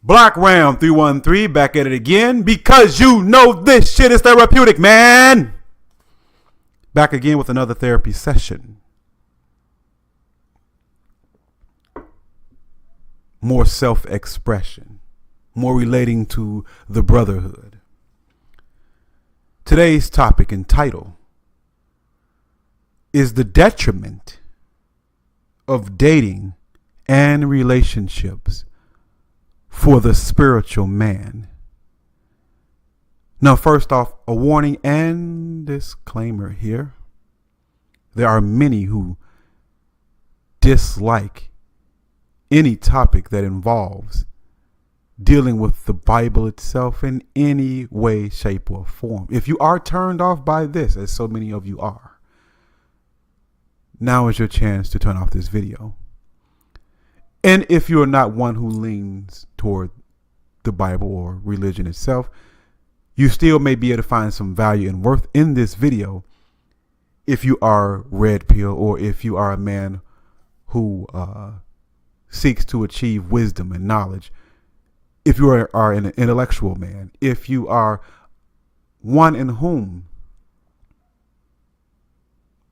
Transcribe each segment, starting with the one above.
Black Ram 313 back at it again because you know this shit is therapeutic, man. Back again with another therapy session. More self-expression, more relating to the brotherhood. Today's topic and title is the detriment of dating and relationships for the spiritual man. Now, first off, a warning and disclaimer here. There are many who dislike any topic that involves dealing with the Bible itself in any way, shape, or form. If you are turned off by this, as so many of you are, now is your chance to turn off this video. And if you're not one who leans toward the Bible or religion itself, you still may be able to find some value and worth in this video if you are red pill, or if you are a man who seeks to achieve wisdom and knowledge. If you are an intellectual man, if you are one in whom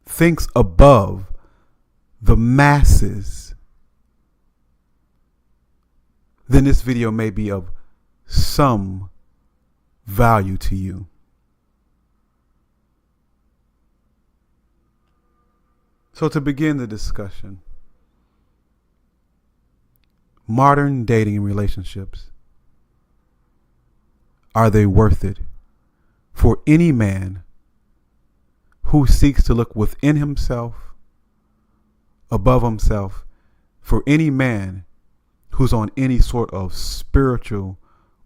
thinks above the masses, then this video may be of some value to you. So to begin the discussion, modern dating and relationships, are they worth it for any man who seeks to look within himself, above himself, for any man who's on any sort of spiritual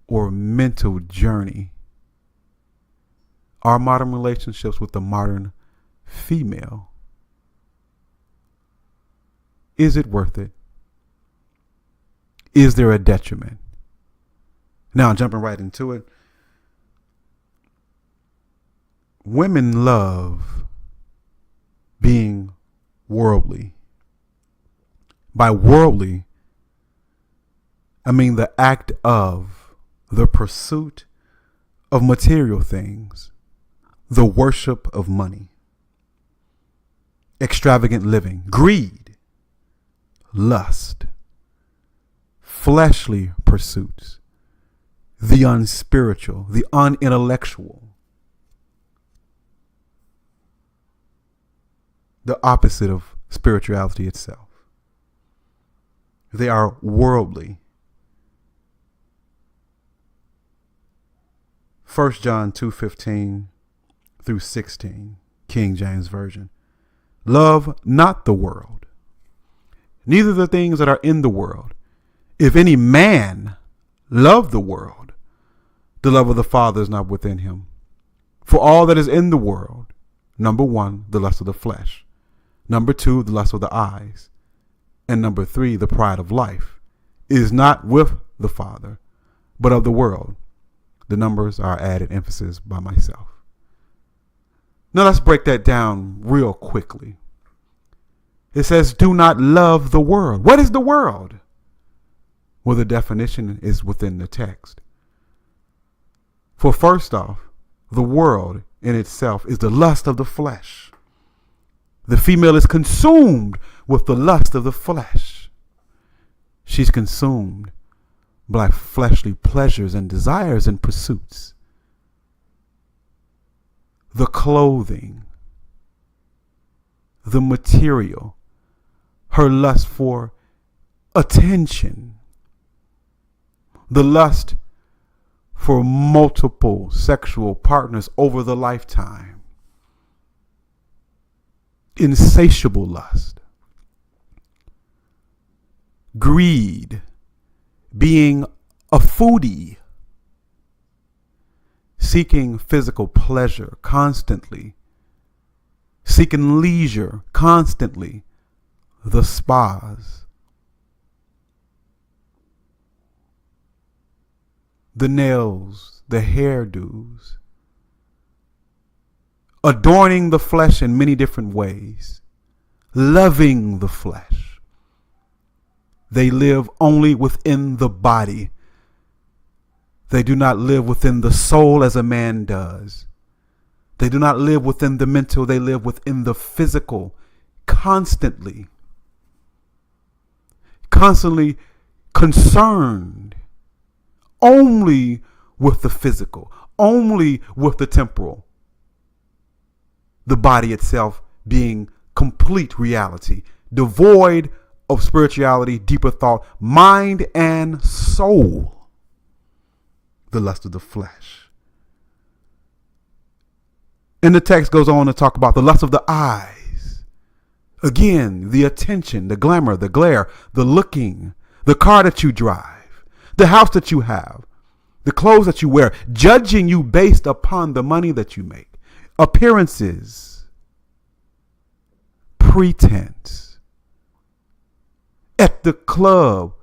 or mental journey? Are modern relationships with the modern female, is it worth it? Is there a detriment? Now, jumping right into it. Women love being worldly. By worldly, I mean the act of the pursuit of material things, the worship of money, extravagant living, greed, lust, fleshly pursuits, the unspiritual, the unintellectual, the opposite of spirituality itself. They are worldly. 1 John 2:15 through 16, King James Version. Love not the world, neither the things that are in the world. If any man love the world, the love of the Father is not within him. For all that is in the world, number one, the lust of the flesh. Number two, the lust of the eyes. And number three, the pride of life, is not with the Father, but of the world. The numbers are added emphasis by myself. Now let's break that down real quickly. It says, do not love the world. What is the world? Well, the definition is within the text. For first off, the world in itself is the lust of the flesh. The female is consumed with the lust of the flesh. She's consumed by fleshly pleasures and desires and pursuits. The clothing, the material, her lust for attention, the lust for multiple sexual partners over the lifetime, insatiable lust, greed, being a foodie, seeking physical pleasure constantly, seeking leisure constantly, the spas, the nails, the hairdos, adorning the flesh in many different ways, loving the flesh. They live only within the body. They do not live within the soul as a man does. They do not live within the mental. They live within the physical, constantly concerned only with the physical, only with the temporal. The body itself being complete reality, devoid of spirituality, deeper thought, mind and soul. The lust of the flesh. And the text goes on to talk about the lust of the eyes. Again, the attention, the glamour, the glare, the looking, the car that you drive, the house that you have, the clothes that you wear, judging you based upon the money that you make, appearances, pretense. At the club,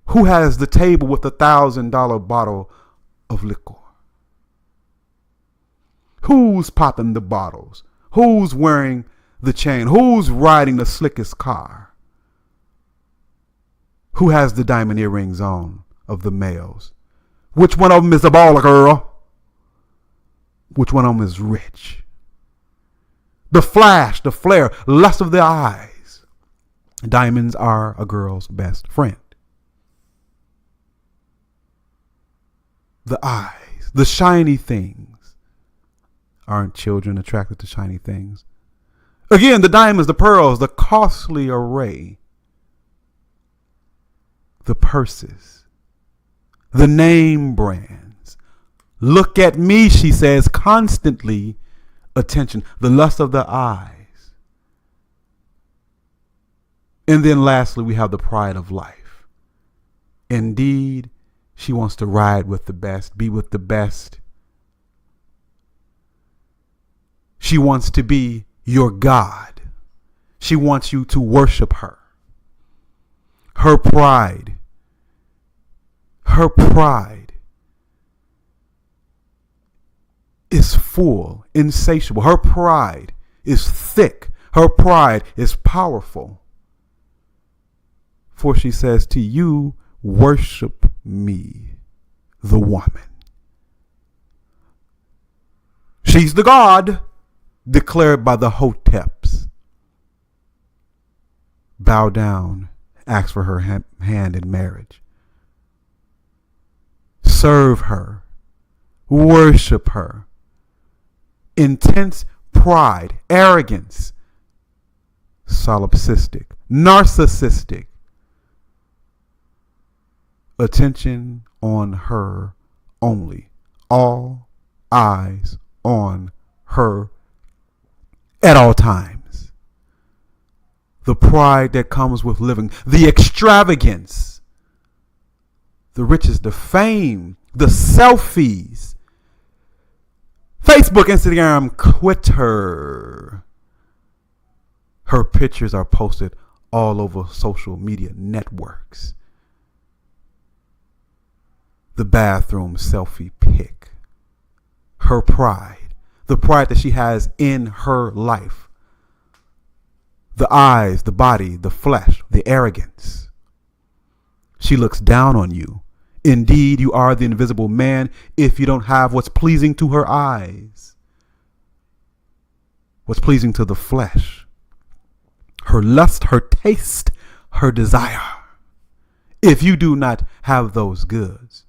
who has the table with the $1,000 bottle of liquor? Who's popping the bottles? Who's wearing the chain? Who's riding the slickest car? Who has the diamond earrings on of the males? Which one of them is a baller girl? Which one of them is rich? The flash, the flare, lust of the eyes. Diamonds are a girl's best friend. The eyes, the shiny things. Aren't children attracted to shiny things? Again, the diamonds, the pearls, the costly array, the purses, the name brands. Look at me, she says, constantly attention, the lust of the eyes. And then lastly, we have the pride of life. Indeed, she wants to ride with the best, be with the best. She wants to be your God. She wants you to worship her. Her pride is full, insatiable. Her pride is thick. Her pride is powerful. For she says to you, worship me, the woman. She's the God declared by the Hoteps. Bow down, ask for her hand in marriage. Serve her, worship her. Intense pride, arrogance, solipsistic, narcissistic. Attention on her only. All eyes on her at all times. The pride that comes with living, the extravagance, the riches, the fame, the selfies, Facebook, Instagram, Twitter. Her pictures are posted all over social media networks. The bathroom selfie pic. Her pride. The pride that she has in her life. The eyes, the body, the flesh, the arrogance. She looks down on you. Indeed, you are the invisible man if you don't have what's pleasing to her eyes. What's pleasing to the flesh. Her lust, her taste, her desire. If you do not have those goods,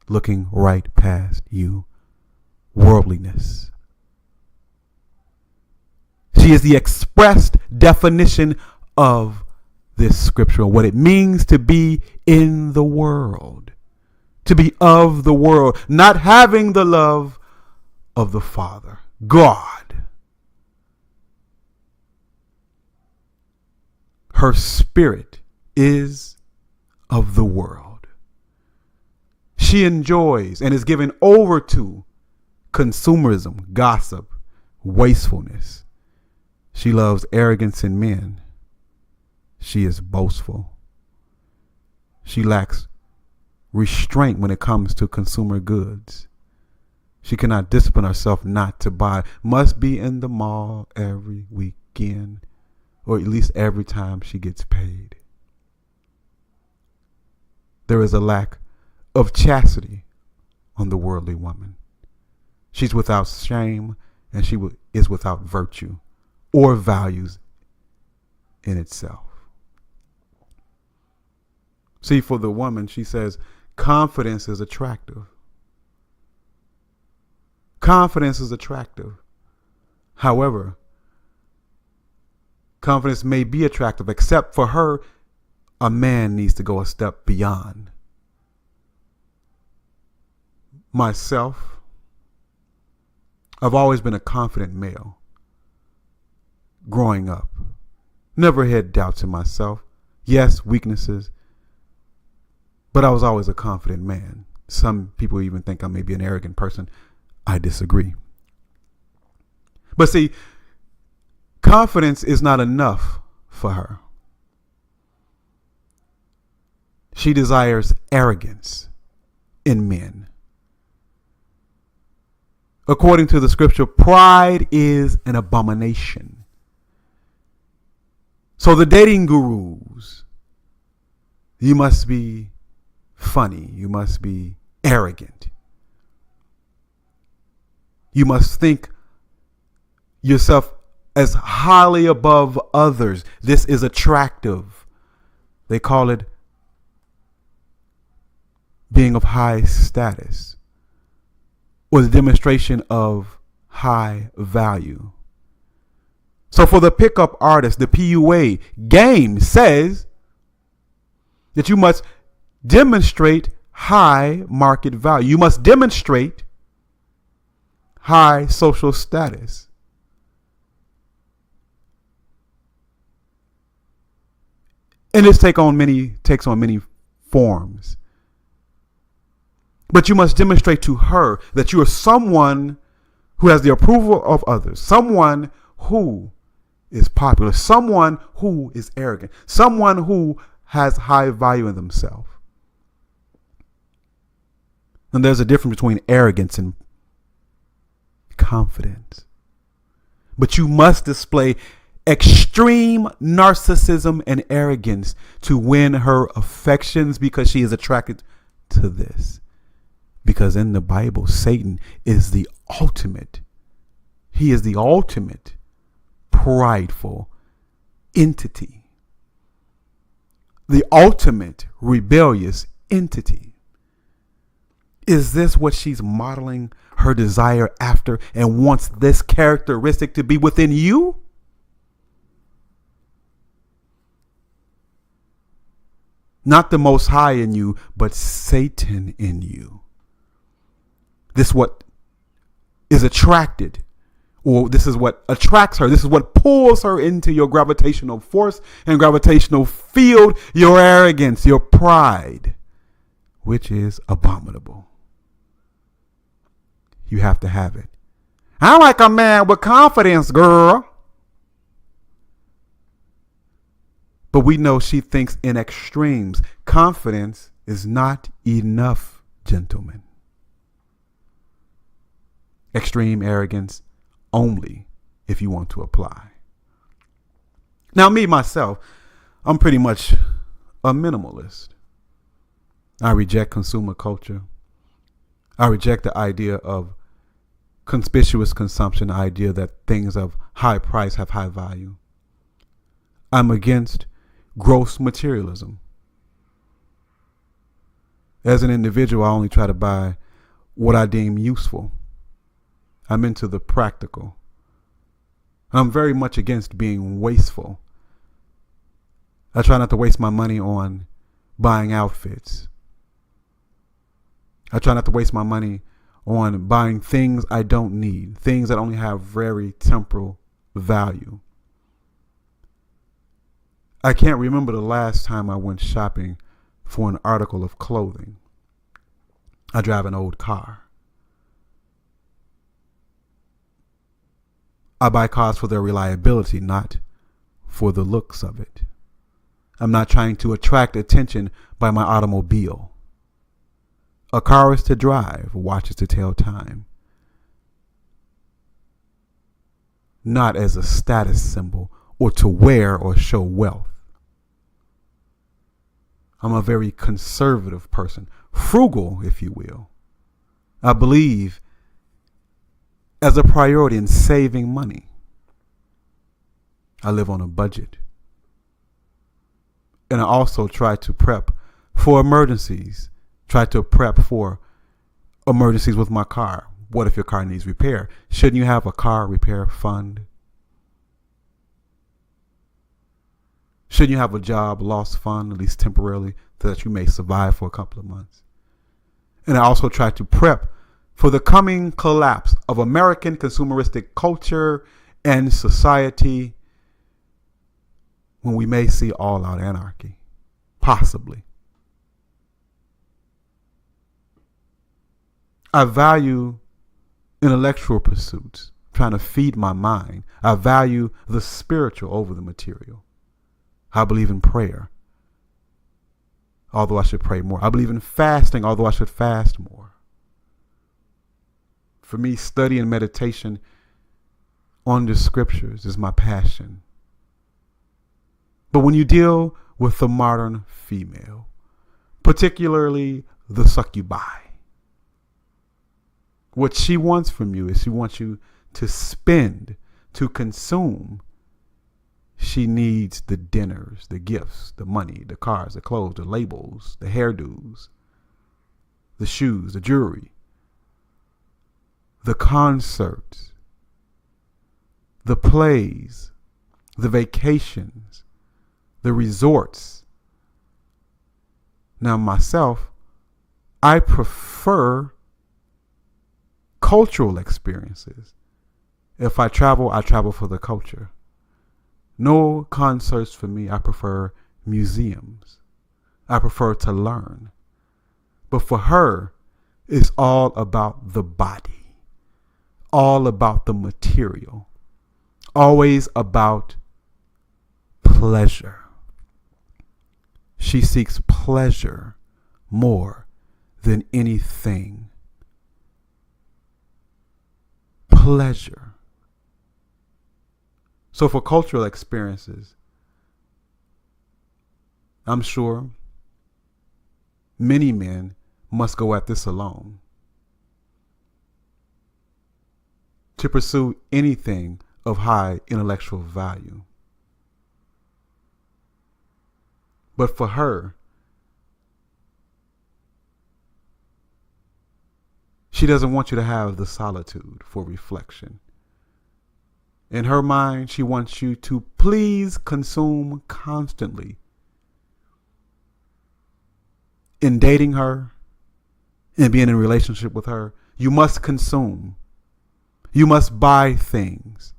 looking right past you, worldliness. She is the expressed definition of this scripture, what it means to be in the world, to be of the world, not having the love of the Father, God. Her spirit is of the world. She enjoys and is given over to consumerism, gossip, wastefulness. She loves arrogance in men. She is boastful. She lacks restraint when it comes to consumer goods. She cannot discipline herself not to buy. Must be in the mall every weekend, or at least every time she gets paid. There is a lack of chastity on the worldly woman. She's without shame, and she is without virtue or values in itself. See, for the woman, she says, confidence is attractive. Confidence is attractive. However, confidence may be attractive, except for her, a man needs to go a step beyond. Myself, I've always been a confident male. Growing up, never had doubts in myself. Yes, weaknesses, but I was always a confident man. Some people even think I may be an arrogant person. I disagree. But see, confidence is not enough for her. She desires arrogance in men. According to the scripture, pride is an abomination. So the dating gurus, you must be funny. You must be arrogant. You must think yourself as highly above others. This is attractive. They call it being of high status, or the demonstration of high value. So for the pickup artist, the PUA game says that you must demonstrate high market value. You must demonstrate high social status. And this takes on many forms. But you must demonstrate to her that you are someone who has the approval of others, someone who is popular, someone who is arrogant, someone who has high value in themselves. And there's a difference between arrogance and confidence. But you must display extreme narcissism and arrogance to win her affections, because she is attracted to this. Because in the Bible, Satan is the ultimate. He is the ultimate prideful entity. The ultimate rebellious entity. Is this what she's modeling her desire after, and wants this characteristic to be within you? Not the Most High in you, but Satan in you. This what is attracted, or this is what attracts her. This is what pulls her into your gravitational force and gravitational field, your arrogance, your pride, which is abominable. You have to have it. I like a man with confidence, girl. But we know she thinks in extremes. Confidence is not enough, gentlemen. Extreme arrogance only if you want to apply. Now, me, myself, I'm pretty much a minimalist. I reject consumer culture. I reject the idea of conspicuous consumption, the idea that things of high price have high value. I'm against gross materialism. As an individual, I only try to buy what I deem useful. I'm into the practical. I'm very much against being wasteful. I try not to waste my money on buying outfits. I try not to waste my money on buying things I don't need, things that only have very temporal value. I can't remember the last time I went shopping for an article of clothing. I drive an old car. I buy cars for their reliability, not for the looks of it. I'm not trying to attract attention by my automobile. A car is to drive, watch is to tell time. Not as a status symbol or to wear or show wealth. I'm a very conservative person, frugal, if you will. I believe as a priority in saving money. I live on a budget. And I also try to prep for emergencies. Try to prep for emergencies with my car. What if your car needs repair? Shouldn't you have a car repair fund? Shouldn't you have a job loss fund, at least temporarily, so that you may survive for a couple of months? And I also try to prep for the coming collapse of American consumeristic culture and society, when we may see all-out anarchy, possibly. I value intellectual pursuits, trying to feed my mind. I value the spiritual over the material. I believe in prayer, although I should pray more. I believe in fasting, although I should fast more. For me, study and meditation on the scriptures is my passion. But when you deal with the modern female, particularly the succubi, what she wants from you is she wants you to spend, to consume. She needs the dinners, the gifts, the money, the cars, the clothes, the labels, the hairdos, the shoes, the jewelry, the concerts, the plays, the vacations, the resorts. Now myself, I prefer cultural experiences. If I travel for the culture. No concerts for me. I prefer museums. I prefer to learn. But for her, it's all about the body, all about the material, always about pleasure. She seeks pleasure more than anything. Pleasure. So for cultural experiences, I'm sure many men must go at this alone. To pursue anything of high intellectual value. But for her, she doesn't want you to have the solitude for reflection. In her mind, she wants you to please consume constantly. In dating her, in being in a relationship with her, you must consume. You must buy things.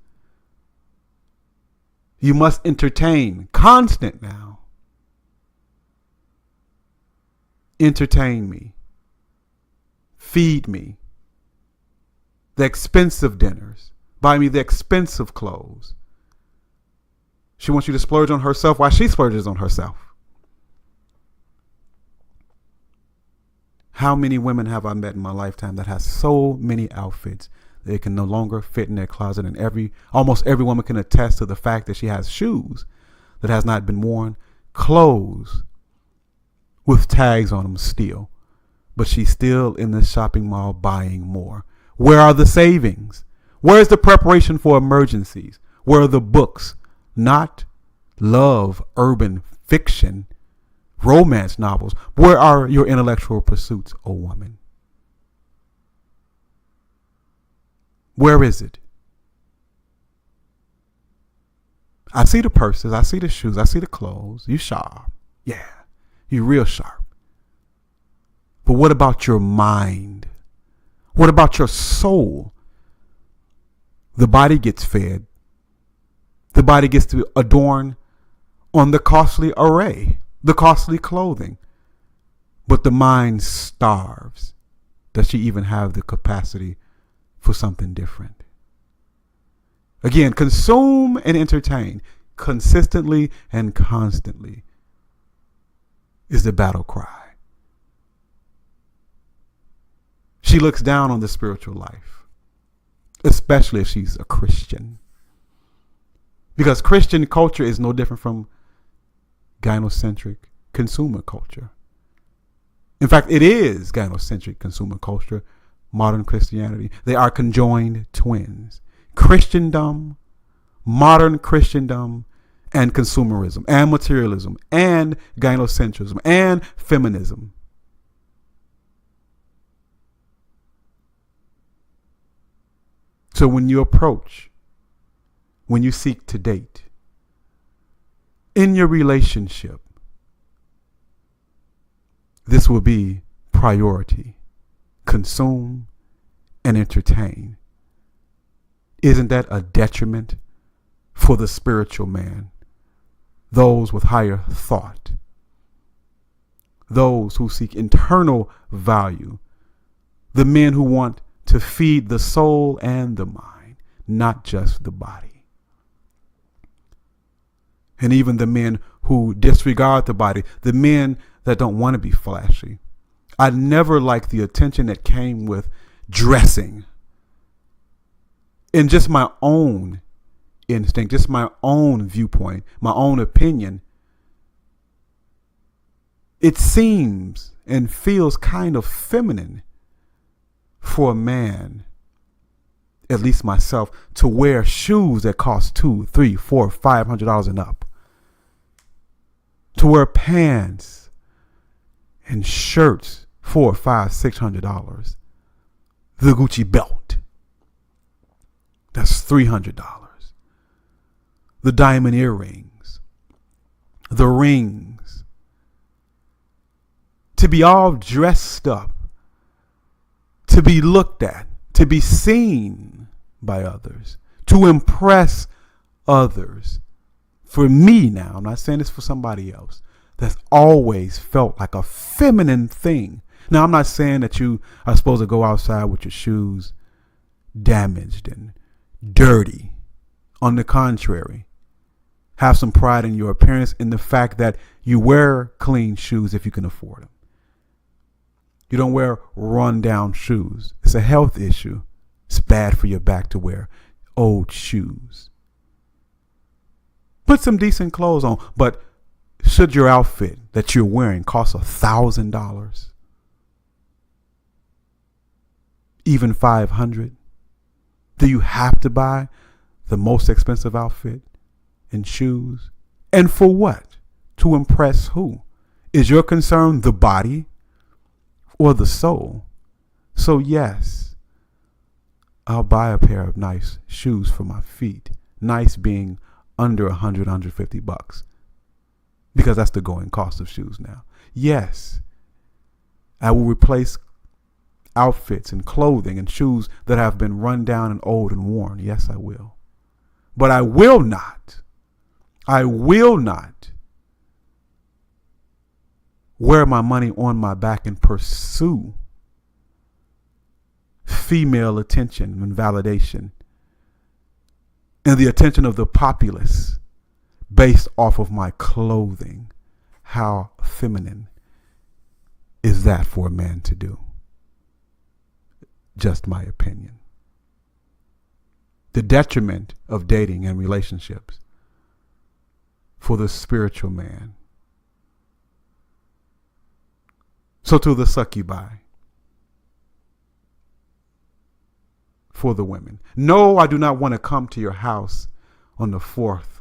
You must entertain. Constant now. Entertain me. Feed me. The expensive dinners. Buy me the expensive clothes. She wants you to splurge on herself while she splurges on herself. How many women have I met in my lifetime that has so many outfits that it can no longer fit in their closet, and almost every woman can attest to the fact that she has shoes that has not been worn, clothes with tags on them still, but she's still in the shopping mall buying more. Where are the savings? Where's the preparation for emergencies? Where are the books? Not love, urban fiction, romance novels. Where are your intellectual pursuits, O woman? Where is it? I see the purses, I see the shoes, I see the clothes. You sharp. Yeah, you real sharp. But what about your mind? What about your soul? The body gets fed. The body gets to adorn on the costly array, the costly clothing. But the mind starves. Does she even have the capacity for something different? Again, consume and entertain consistently and constantly is the battle cry. She looks down on the spiritual life, especially if she's a Christian. Because Christian culture is no different from gynocentric consumer culture. In fact, it is gynocentric consumer culture modern Christianity. They are conjoined twins. Christendom, modern Christendom, and consumerism, and materialism, and gynocentrism, and feminism. So when you approach, when you seek to date, in your relationship, this will be priority. Consume and entertain. Isn't that a detriment for the spiritual man? Those with higher thought. Those who seek internal value. The men who want to feed the soul and the mind, not just the body. And even the men who disregard the body, the men that don't want to be flashy. I never liked the attention that came with dressing. In just my own instinct, just my own viewpoint, my own opinion, it seems and feels kind of feminine for a man, at least myself, to wear shoes that cost $200, $300, $400, $500 and up. To wear pants and shirts $400, $500, $600. The Gucci belt, that's $300. The diamond earrings, the rings. To be all dressed up, to be looked at, to be seen by others, to impress others. For me now, I'm not saying this for somebody else, that's always felt like a feminine thing. Now, I'm not saying that you are supposed to go outside with your shoes damaged and dirty. On the contrary, have some pride in your appearance, in the fact that you wear clean shoes if you can afford them. You don't wear run-down shoes. It's a health issue. It's bad for your back to wear old shoes. Put some decent clothes on, but should your outfit that you're wearing cost $1,000, even $500, do you have to buy the most expensive outfit and shoes? And for what? To impress who? Is your concern the body or the soul? So yes, I'll buy a pair of nice shoes for my feet. Nice being under $100, $150, because that's the going cost of shoes now. Yes, I will replace outfits and clothing and shoes that have been run down and old and worn. Yes, I will. But I will not wear my money on my back and pursue female attention and validation and the attention of the populace based off of my clothing. How feminine is that for a man to do? Just my opinion. The detriment of dating and relationships for the spiritual man. So to the succubi, for the women. No, I do not want to come to your house on the 4th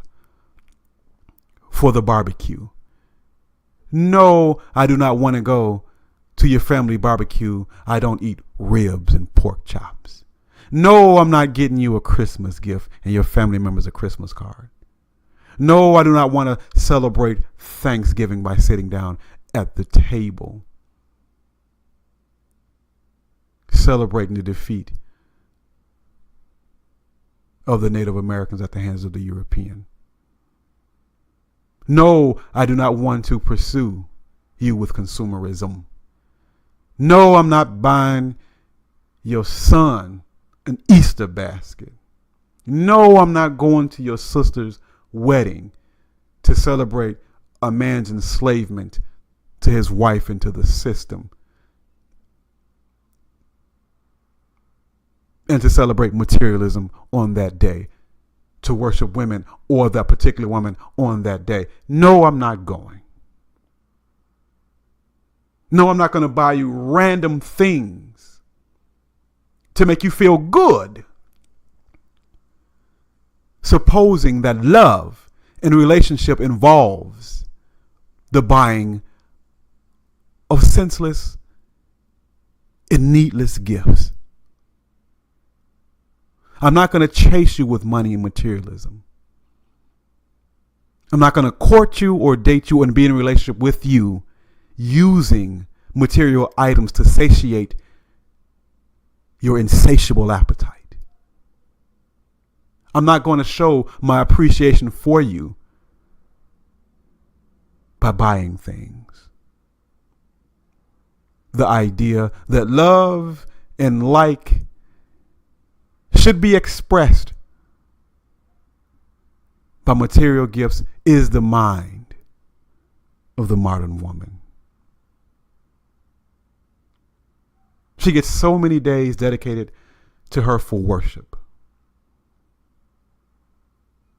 for the barbecue. No, I do not want to go to your family barbecue. I don't eat ribs and pork chops. No, I'm not getting you a Christmas gift and your family members a Christmas card. No, I do not want to celebrate Thanksgiving by sitting down at the table, celebrating the defeat of the Native Americans at the hands of the European. No, I do not want to pursue you with consumerism. No, I'm not buying your son an Easter basket. No, I'm not going to your sister's wedding to celebrate a man's enslavement to his wife and to the system, and to celebrate materialism on that day, to worship women or that particular woman on that day. No, I'm not going. No, I'm not going to buy you random things to make you feel good. Supposing that love in a relationship involves the buying of senseless and needless gifts. I'm not going to chase you with money and materialism. I'm not going to court you or date you and be in a relationship with you using material items to satiate your insatiable appetite. I'm not going to show my appreciation for you by buying things. The idea that love and like should be expressed by material gifts is the mind of the modern woman. She gets so many days dedicated to her for worship.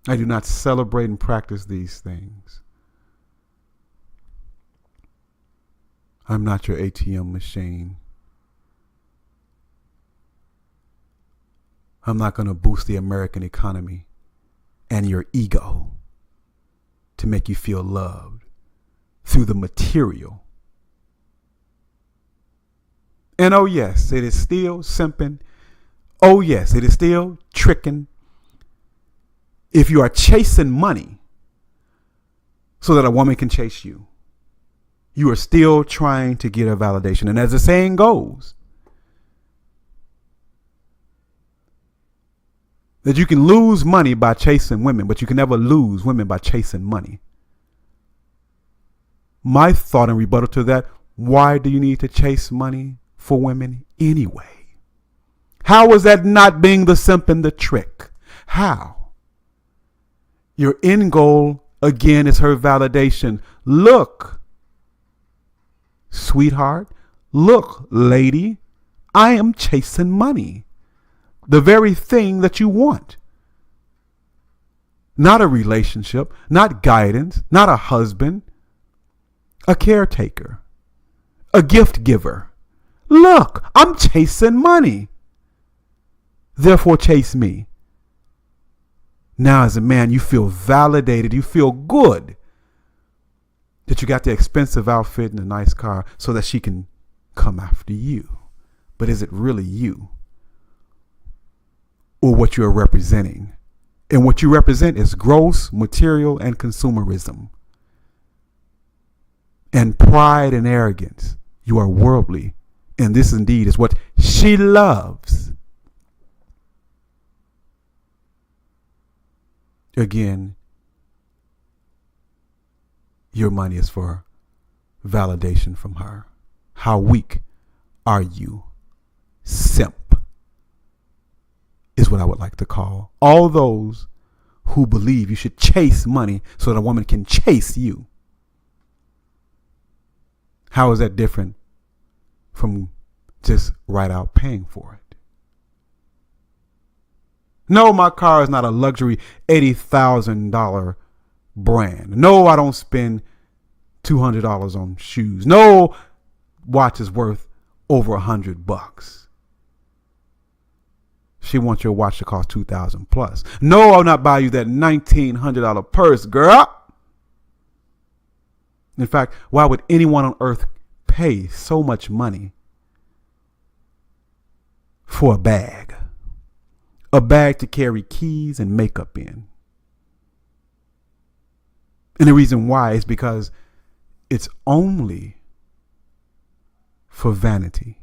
I do not celebrate and practice these things. I'm not your ATM machine. I'm not going to boost the American economy and your ego to make you feel loved through the material. And oh yes, it is still simping. Oh yes, it is still tricking. If you are chasing money so that a woman can chase you, you are still trying to get a validation. And as the saying goes, that you can lose money by chasing women, but you can never lose women by chasing money. My thought and rebuttal to that, why do you need to chase money for women anyway? How is that not being the simp and the trick? How? Your end goal, again, is her validation. Look, sweetheart, look, lady, I am chasing money. The very thing that you want. Not a relationship, not guidance, not a husband, a caretaker, a gift giver. Look, I'm chasing money. Therefore, chase me. Now, as a man, you feel validated. You feel good that you got the expensive outfit and a nice car so that she can come after you. But is it really you? Or what you're representing? And what you represent is gross, material, and consumerism. And pride and arrogance. You are worldly. And this indeed is what she loves. Again, your money is for validation from her. How weak are you? Simp is what I would like to call all those who believe you should chase money so that a woman can chase you. How is that different from just right out paying for it? No, my car is not a luxury $80,000 brand. No, I don't spend $200 on shoes. No, watch is worth over $100. She wants your watch to cost $2,000 plus. No, I'll not buy you that $1,900 purse, girl. In fact, why would anyone on earth pay so much money for a bag? A bag to carry keys and makeup in. And the reason why is because it's only for vanity.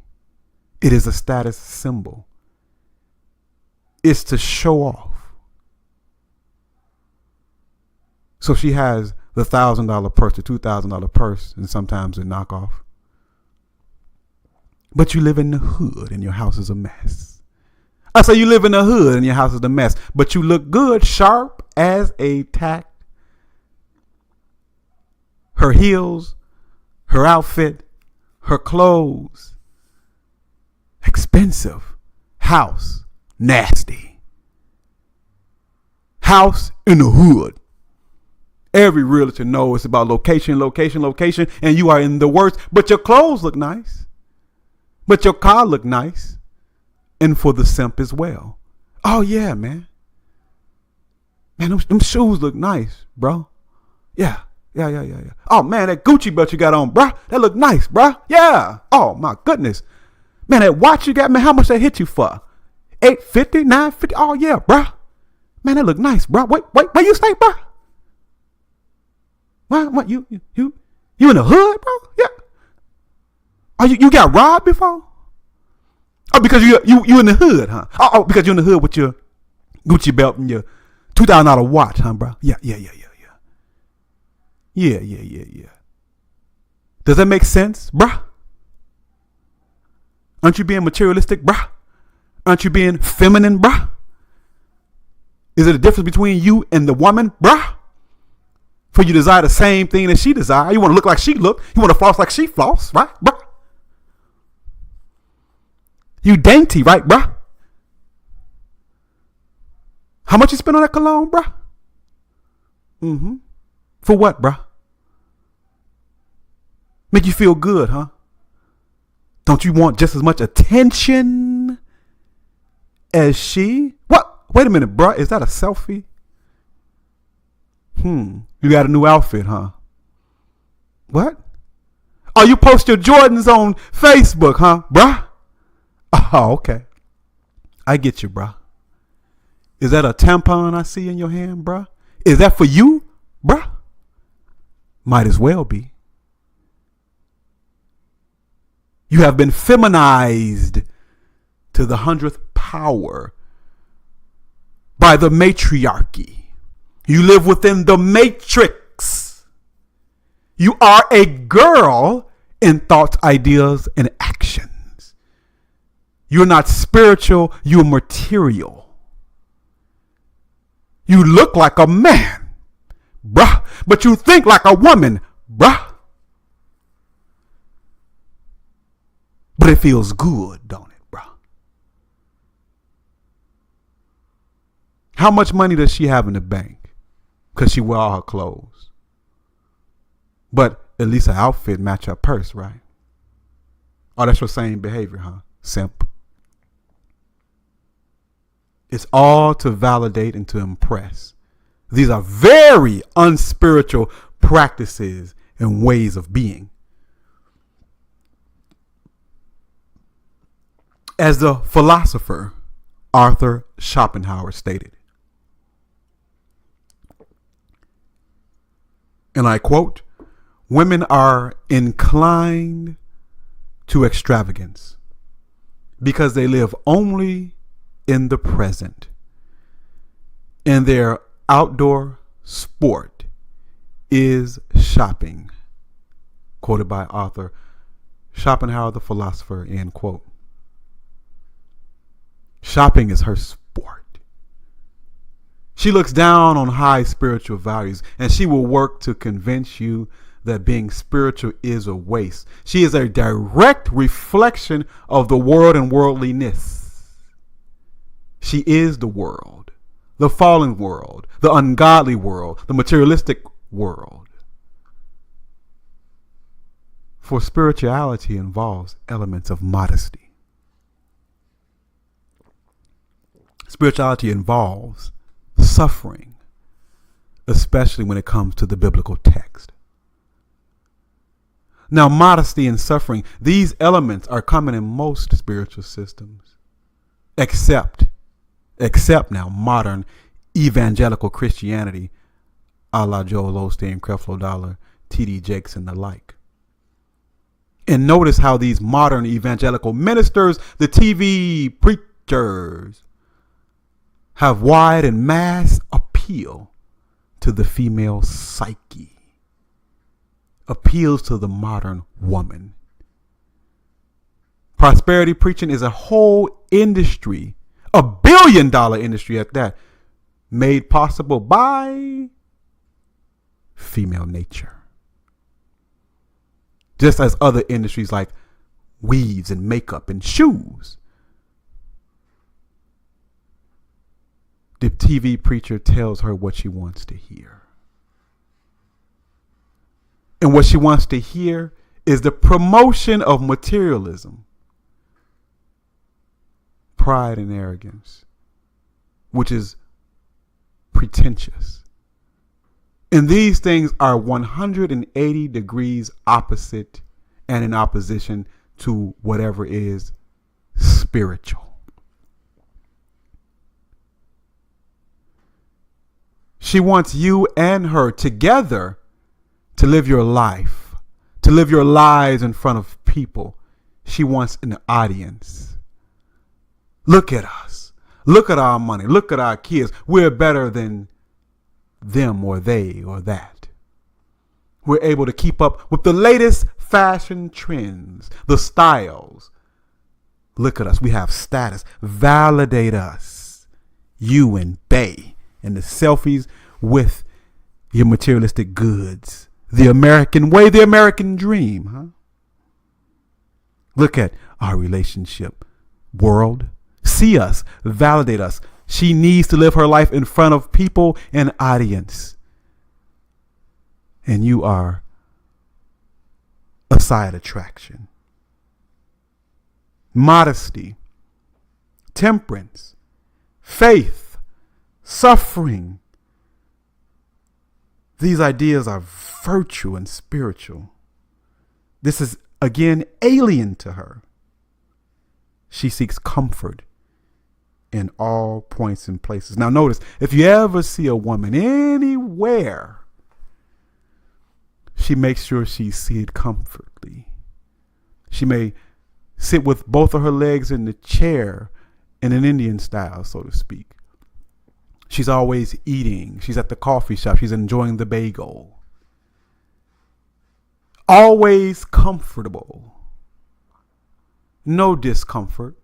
It is a status symbol. It's to show off. So she has the $1,000 purse, the $2,000 purse, and sometimes a knockoff. But you live in the hood and your house is a mess. I say you live in the hood and your house is a mess, but you look good, sharp as a tack. Her heels, her outfit, her clothes, expensive. House, nasty. House in the hood. Every realtor knows it's about location, location, location, and you are in the worst, but your clothes look nice. But your car look nice. and for the simp as well. Oh yeah, man. Man, them shoes look nice, bro. Yeah. Oh man, that Gucci belt you got on, bro. That look nice, bro. Yeah. Oh my goodness. Man, that watch you got, man, how much that hit you for? $850, $950. Oh yeah, bro. Man, that look nice, bro. Wait, where you stay, bro? What you in the hood, bro? Yeah. Oh, you got robbed before? Oh, because you in the hood, huh? Oh, because you're in the hood with your Gucci belt and your $2,000 watch, huh, bro? Yeah. Yeah. Does that make sense, bruh? Aren't you being materialistic, bruh? Aren't you being feminine, bruh? Is it a difference between you and the woman, bruh? For you desire the same thing that she desire. You want to look like she look. You want to floss like she floss, right, bruh? You dainty, right, bruh? How much you spend on that cologne, bruh? Mm-hmm. For what, bruh? Make you feel good, huh? Don't you want just as much attention as she? What? Wait a minute, bruh. Is that a selfie? You got a new outfit, huh? What? Oh, you post your Jordans on Facebook, huh, bruh? Oh, okay. I get you, bruh. Is that a tampon I see in your hand, bruh? Is that for you, bruh? Might as well be. You have been feminized to the 100th power by the matriarchy. You live within the matrix. You are a girl in thoughts, ideas, and actions. You're not spiritual, you're material. You look like a man, bruh, but you think like a woman, bruh. But it feels good, don't it, bruh? How much money does she have in the bank? Because she wear all her clothes. But at least her outfit match her purse, right? Oh, that's your same behavior, huh? Simp. It's all to validate and to impress. These are very unspiritual practices and ways of being. As the philosopher Arthur Schopenhauer stated, and I quote, "Women are inclined to extravagance because they live only in the present, and their outdoor sport is shopping." Quoted by Arthur Schopenhauer, the philosopher, end quote. Shopping is her sport. She looks down on high spiritual values, and she will work to convince you that being spiritual is a waste. She is a direct reflection of the world and worldliness. She is the world, the fallen world, the ungodly world, the materialistic world. For spirituality involves elements of modesty. Spirituality involves suffering, especially when it comes to the biblical text. Now, modesty and suffering, these elements are common in most spiritual systems, except now modern evangelical Christianity, a la Joel Osteen, Creflo Dollar, T.D. Jakes, and the like. And notice how these modern evangelical ministers, the TV preachers, have wide and mass appeal to the female psyche, appeals to the modern woman. Prosperity preaching is a whole industry, a $1 billion industry at that, made possible by female nature. Just as other industries like weaves and makeup and shoes. The TV preacher tells her what she wants to hear. And what she wants to hear is the promotion of materialism. pride and arrogance, which is pretentious. And these things are 180 degrees opposite and in opposition to whatever is spiritual. She wants you and her together to live your life, to live your lives in front of people. She wants an audience. Look at us. Look at our money. Look at our kids. We're better than them or they or that. We're able to keep up with the latest fashion trends, the styles. Look at us. We have status. Validate us. You and they. And the selfies with your materialistic goods. The American way, the American dream, huh? Look at our relationship. World, see us, validate us. She needs to live her life in front of people and audience. And you are a side attraction. Modesty, temperance, faith, suffering. These ideas are virtue and spiritual. This is, again, alien to her. She seeks comfort in all points and places. Now notice, if you ever see a woman anywhere, she makes sure she's seated comfortably. She may sit with both of her legs in the chair in an Indian style, so to speak. She's always eating. She's at the coffee shop. She's enjoying the bagel. Always comfortable. No discomfort.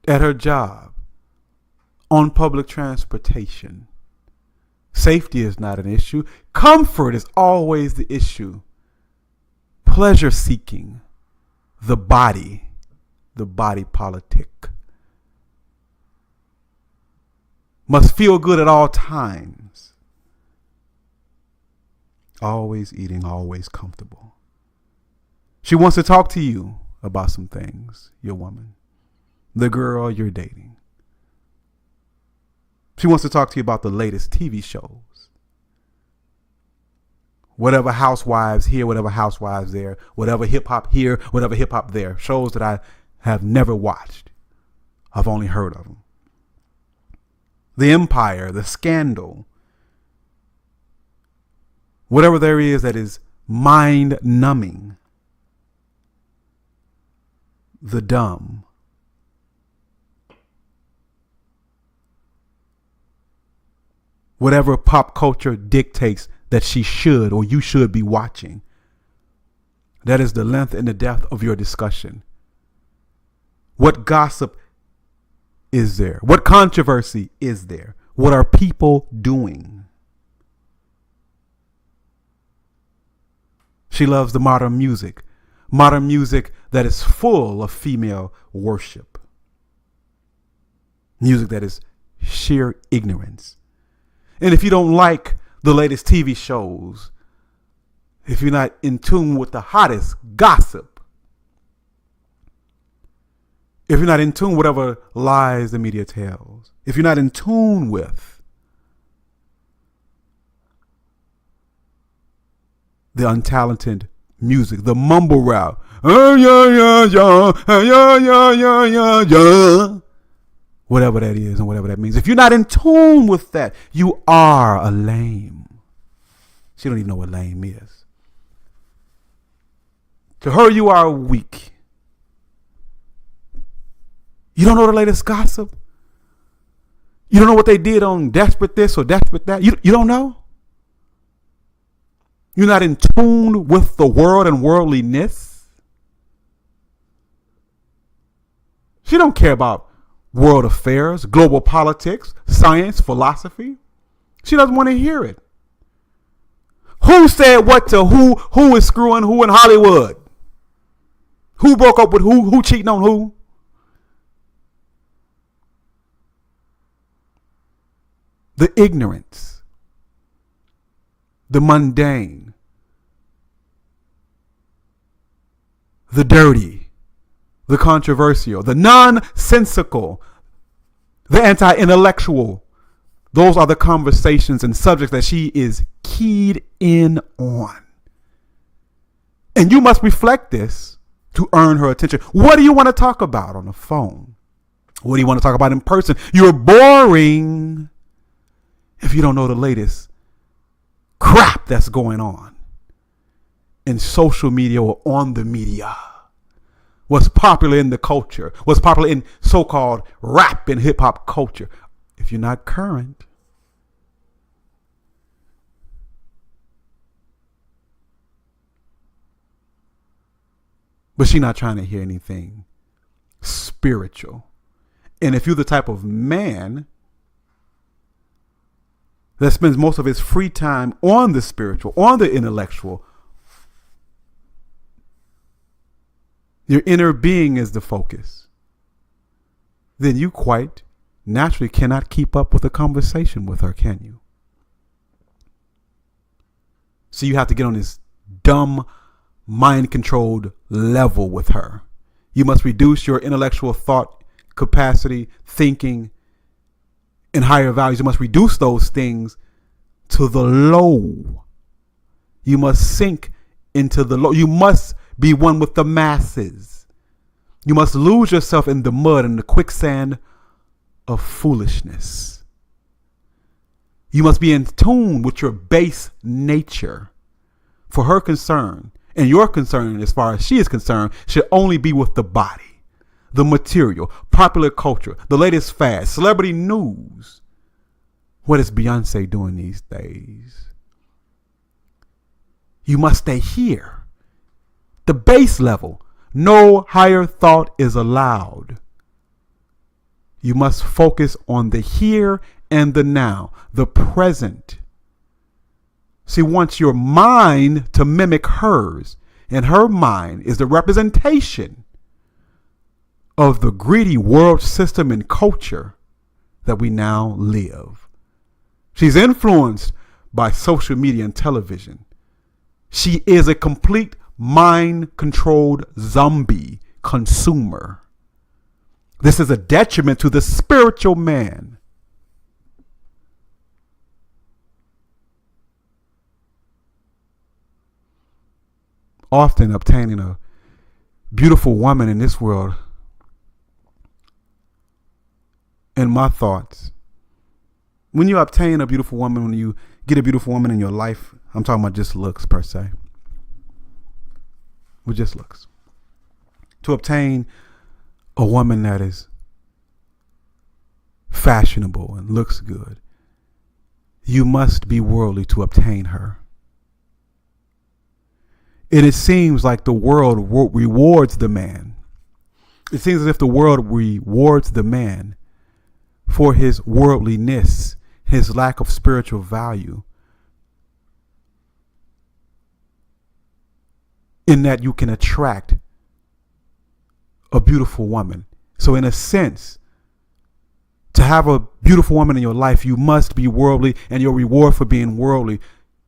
At her job. On public transportation. Safety is not an issue. Comfort is always the issue. Pleasure seeking. The body politic. Must feel good at all times. Always eating, always comfortable. She wants to talk to you about some things, your woman, the girl you're dating. She wants to talk to you about the latest TV shows. Whatever housewives here, whatever housewives there, whatever hip hop here, whatever hip hop there. Shows that I have never watched. I've only heard of them. The empire, the scandal, whatever there is that is mind numbing, the dumb. Whatever pop culture dictates that she should or you should be watching. That is the length and the depth of your discussion. What gossip is there? What controversy is there? What are people doing? She loves the modern music that is full of female worship. Music that is sheer ignorance. And if you don't like the latest TV shows, if you're not in tune with the hottest gossip, if you're not in tune with whatever lies the media tells, if you're not in tune with the untalented music, the mumble rap, whatever that is and whatever that means. If you're not in tune with that, you are a lame. She don't even know what lame is. To her, you are weak. You don't know the latest gossip? You don't know what they did on Desperate This or Desperate That? You don't know? You're not in tune with the world and worldliness? She don't care about world affairs, global politics, science, philosophy. She doesn't want to hear it. Who said what to who? Who is screwing who in Hollywood? Who broke up with who? Who cheating on who? The ignorance, the mundane, the dirty, the controversial, the nonsensical, the anti-intellectual. Those are the conversations and subjects that she is keyed in on. And you must reflect this to earn her attention. What do you want to talk about on the phone? What do you want to talk about in person? You're boring if you don't know the latest crap that's going on in social media or on the media. What's popular in the culture, what's popular in so-called rap and hip-hop culture. If you're not current, but she's not trying to hear anything spiritual. And if you're the type of man that spends most of his free time on the spiritual, on the intellectual, your inner being is the focus, then you quite naturally cannot keep up with a conversation with her, can you? So you have to get on this dumb, mind-controlled level with her. You must reduce your intellectual thought capacity, thinking, and higher values. You must reduce those things to the low. You must sink into the low. You must be one with the masses. You must lose yourself in the mud and the quicksand of foolishness. You must be in tune with your base nature. For her concern, and your concern as far as she is concerned, should only be with the body, the material, popular culture, the latest fad, celebrity news. What is Beyonce doing these days? You must stay here. The base level. No higher thought is allowed. You must focus on the here and the now, the present. She wants your mind to mimic hers, and her mind is the representation of the greedy world system and culture that we now live. She's influenced by social media and television. She is a complete mind-controlled zombie consumer. This is a detriment to the spiritual man. Often obtaining a beautiful woman in this world, in my thoughts, when you obtain a beautiful woman, when you get a beautiful woman in your life, I'm talking about just looks per se. With just looks. To obtain a woman that is fashionable and looks good, you must be worldly to obtain her. And it seems like the world rewards the man. It seems as if the world rewards the man for his worldliness, his lack of spiritual value. In that you can attract a beautiful woman. So in a sense, to have a beautiful woman in your life, you must be worldly, and your reward for being worldly,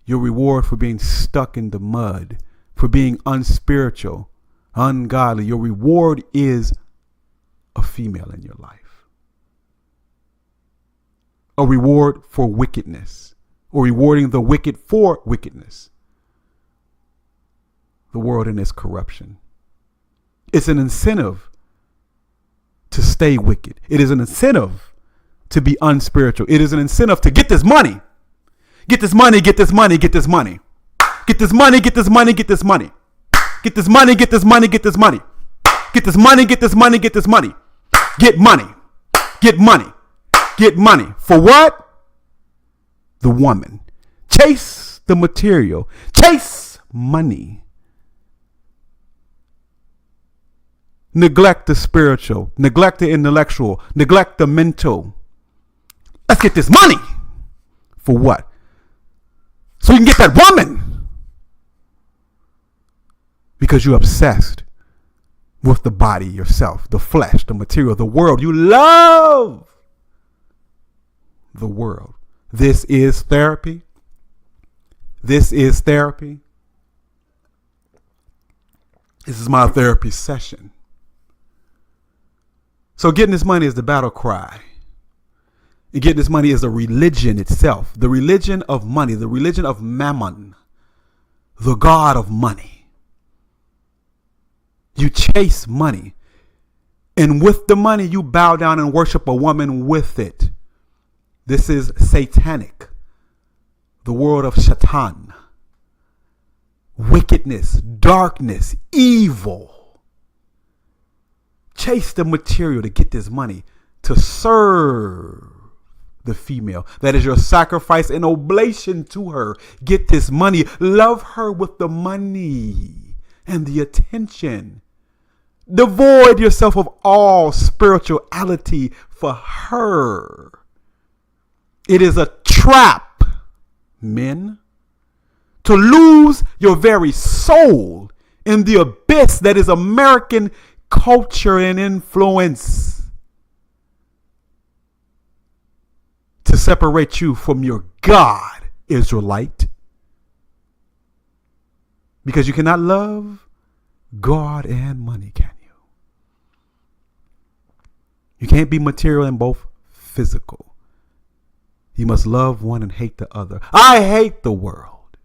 your reward for being stuck in the mud, for being unspiritual, ungodly, your reward is a female in your life. A reward for wickedness, or rewarding the wicked for wickedness. The world in its corruption. It's an incentive to stay wicked. It is an incentive to be unspiritual. It is an incentive to get this money. Get this money, get this money, get this money. Get this money, get this money, get this money. Get this money, get this money, get this money. Get this money, get this money, get this money. Get money. Get money. Get money. For what? The woman. Chase the material. Chase money. Neglect the spiritual. Neglect the intellectual. Neglect the mental. Let's get this money. For what? So you can get that woman. Because you're obsessed with the body, yourself, the flesh, the material, the world. You love the world. This is therapy. This is therapy. This is my therapy session. So getting this money is the battle cry. And getting this money is a religion itself. The religion of money, the religion of mammon, the god of money. You chase money. And with the money, you bow down and worship a woman with it. This is satanic. The world of Shaitan. Wickedness, darkness, evil. Chase the material to get this money to serve the female. That is your sacrifice and oblation to her. Get this money. Love her with the money and the attention. Devoid yourself of all spirituality for her. It is a trap, men, to lose your very soul in the abyss that is American culture and influence, to separate you from your God, Israelite. Because you cannot love God and money, can you? You can't be material and both physical. You must love one and hate the other. I hate the world.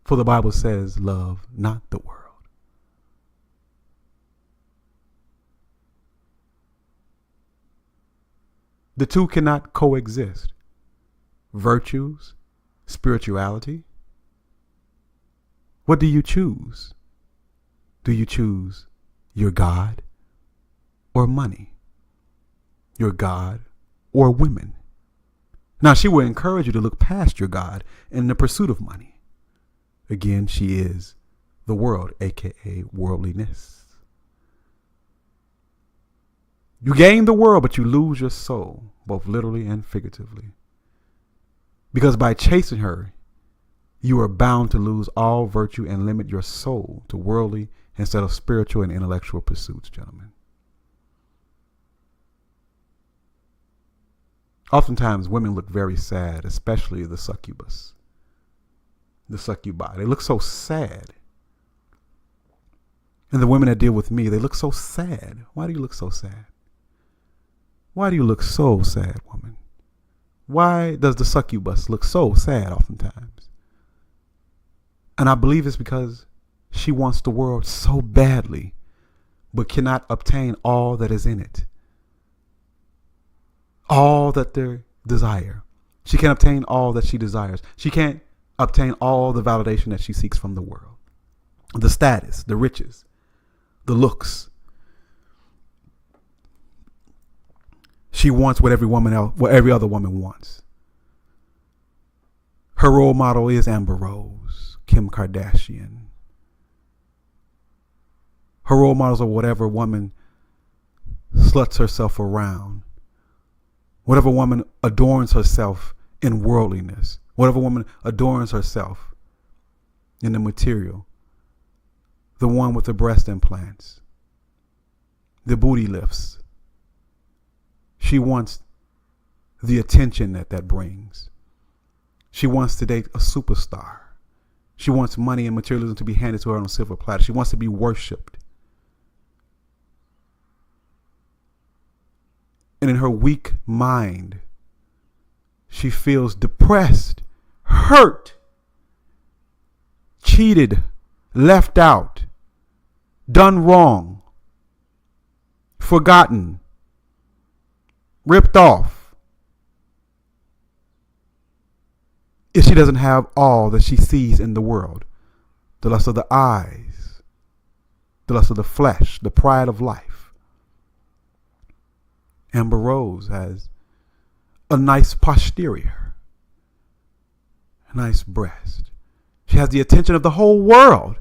For the Bible says, love not the world. The two cannot coexist. Virtues, spirituality. What do you choose? Do you choose your God or money? Your God or women? Now, she will encourage you to look past your God in the pursuit of money. Again, she is the world, aka worldliness. You gain the world, but you lose your soul, both literally and figuratively. Because by chasing her, you are bound to lose all virtue and limit your soul to worldly instead of spiritual and intellectual pursuits, gentlemen. Oftentimes, women look very sad, especially the succubus, the succubi. They look so sad. And the women that deal with me, they look so sad. Why do you look so sad? Why do you look so sad, woman? Why does the succubus look so sad oftentimes? And I believe it's because she wants the world so badly, but cannot obtain all that is in it. All that they desire. She can't obtain all that she desires. She can't obtain all the validation that she seeks from the world. The status, the riches, the looks. She wants what every other woman wants. Her role model is Amber Rose, Kim Kardashian. Her role models are whatever woman sluts herself around. Whatever woman adorns herself in worldliness. Whatever woman adorns herself in the material. The one with the breast implants. The booty lifts. She wants the attention that brings. She wants to date a superstar. She wants money and materialism to be handed to her on a silver platter. She wants to be worshipped. And in her weak mind, she feels depressed, hurt, cheated, left out, done wrong, forgotten, ripped off. If she doesn't have all that she sees in the world, the lust of the eyes, the lust of the flesh, the pride of life. Amber Rose has a nice posterior, a nice breast. She has the attention of the whole world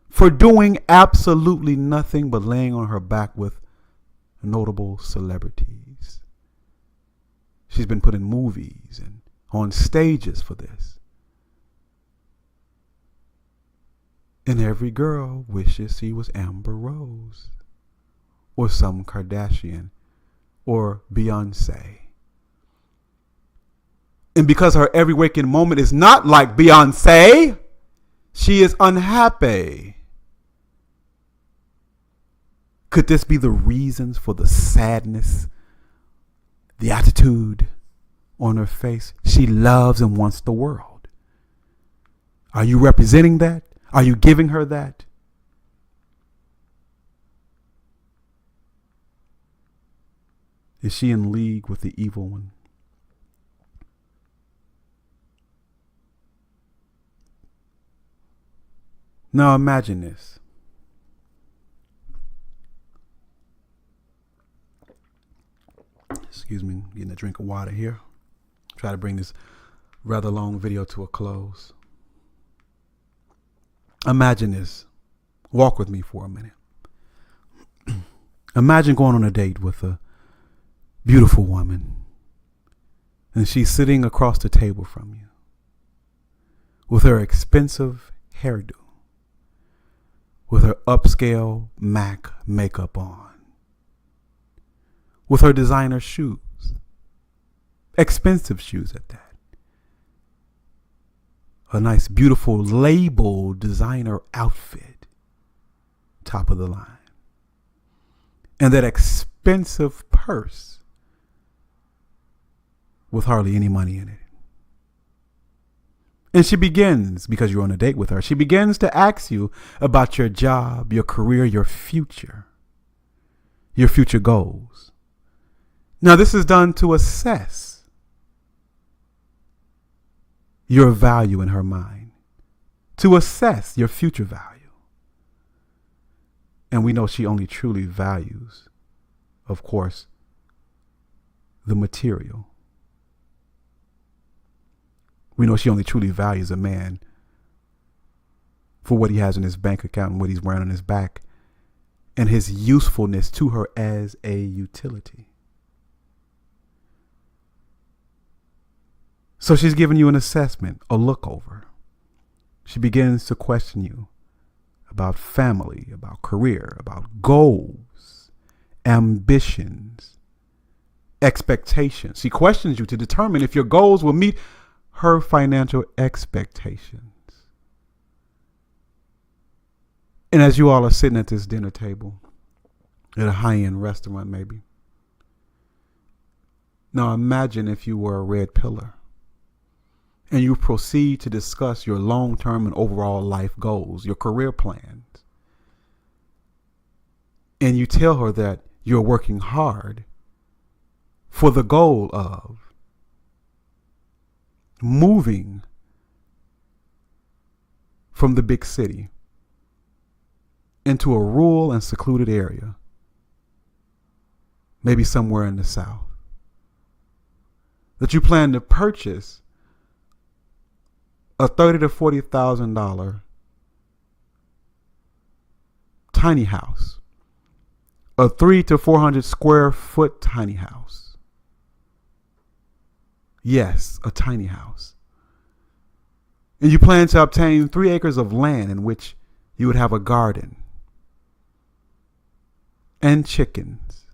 for doing absolutely nothing but laying on her back with notable celebrities. She's been put in movies and on stages for this. And every girl wishes she was Amber Rose or some Kardashian or Beyonce. And because her every waking moment is not like Beyonce, she is unhappy. Could this be the reasons for the sadness, the attitude on her face? She loves and wants the world. Are you representing that? Are you giving her that? Is she in league with the evil one? Now imagine this. Excuse me, getting a drink of water here. Try to bring this rather long video to a close. Imagine this. Walk with me for a minute. Imagine going on a date with a beautiful woman, and she's sitting across the table from you with her expensive hairdo, with her upscale MAC makeup on, with her designer shoes, expensive shoes at that, a nice beautiful labeled designer outfit, top of the line, and that expensive purse with hardly any money in it. And she begins, because you're on a date with her, she begins to ask you about your job, your career, your future goals. Now, this is done to assess your value in her mind, to assess your future value. And we know she only truly values, of course, the material. We know she only truly values a man for what he has in his bank account and what he's wearing on his back and his usefulness to her as a utility. So she's giving you an assessment, a look over. She begins to question you about family, about career, about goals, ambitions, expectations. She questions you to determine if your goals will meet her financial expectations. And as you all are sitting at this dinner table, at a high-end restaurant maybe, now imagine if you were a red pillar and you proceed to discuss your long-term and overall life goals, your career plans. And you tell her that you're working hard for the goal of moving from the big city into a rural and secluded area, maybe somewhere in the South, that you plan to purchase a $30,000 to $40,000 tiny house, a 300 to 400 square foot tiny house. Yes, a tiny house. And you plan to obtain 3 acres of land in which you would have a garden and chickens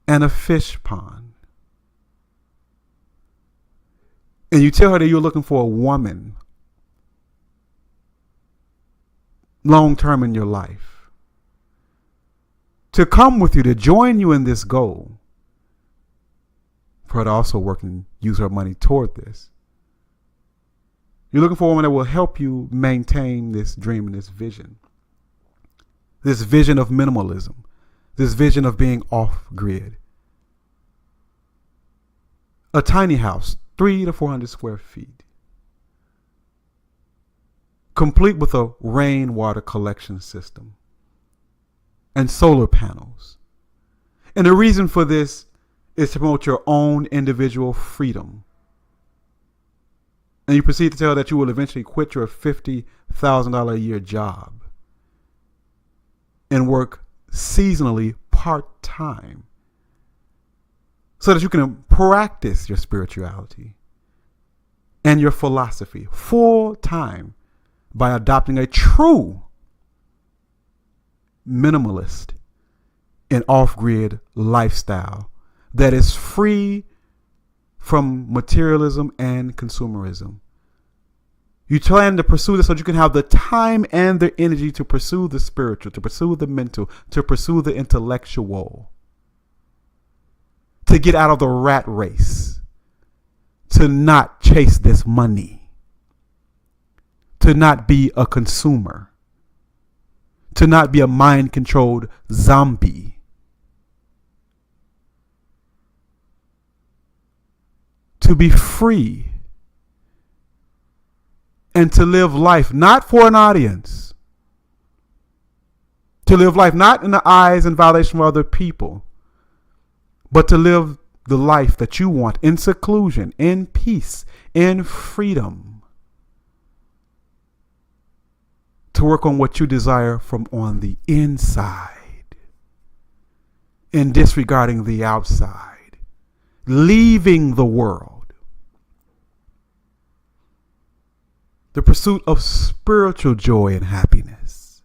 and a fish pond. And you tell her that you're looking for a woman long term in your life to come with you, to join you in this goal, for her to also work and use her money toward this. You're looking for a woman that will help you maintain this dream and this vision of minimalism, this vision of being off grid. A tiny house, 300 to 400 square feet, complete with a rainwater collection system and solar panels. And the reason for this is to promote your own individual freedom. And you proceed to tell her that you will eventually quit your $50,000 a year job and work seasonally part-time so that you can practice your spirituality and your philosophy full-time by adopting a true minimalist and off-grid lifestyle that is free from materialism and consumerism, You plan to pursue this so that you can have the time and the energy to pursue the spiritual, to pursue the mental, to pursue the intellectual, to get out of the rat race, to not chase this money, to not be a consumer, to not be a mind-controlled zombie, to be free, and to live life not for an audience, to live life not in the eyes and validation of other people, but to live the life that you want in seclusion, in peace, in freedom, to work on what you desire from on the inside, in disregarding the outside, leaving the world. The pursuit of spiritual joy and happiness.